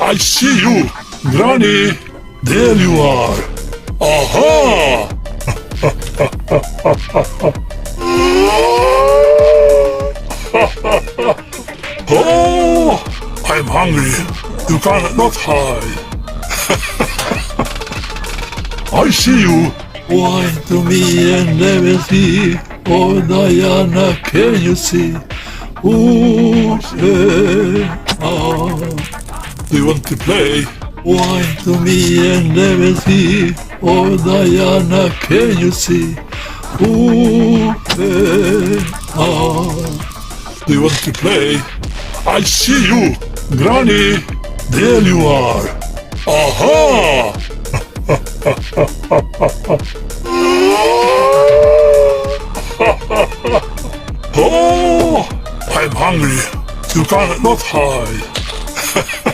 I see you, Granny. There you are. Aha! Oh, I'm hungry. You cannot hide. I see you. Wine to me and never see. Oh Diana, can you see? Ooh, yeah, ah. Do you want to play? Wine to me and never see. Oh Diana, can you see? Ooh, yeah, ah. Do you want to play? I see you, Granny. There you are. Aha! Oh, I'm hungry. You cannot hide.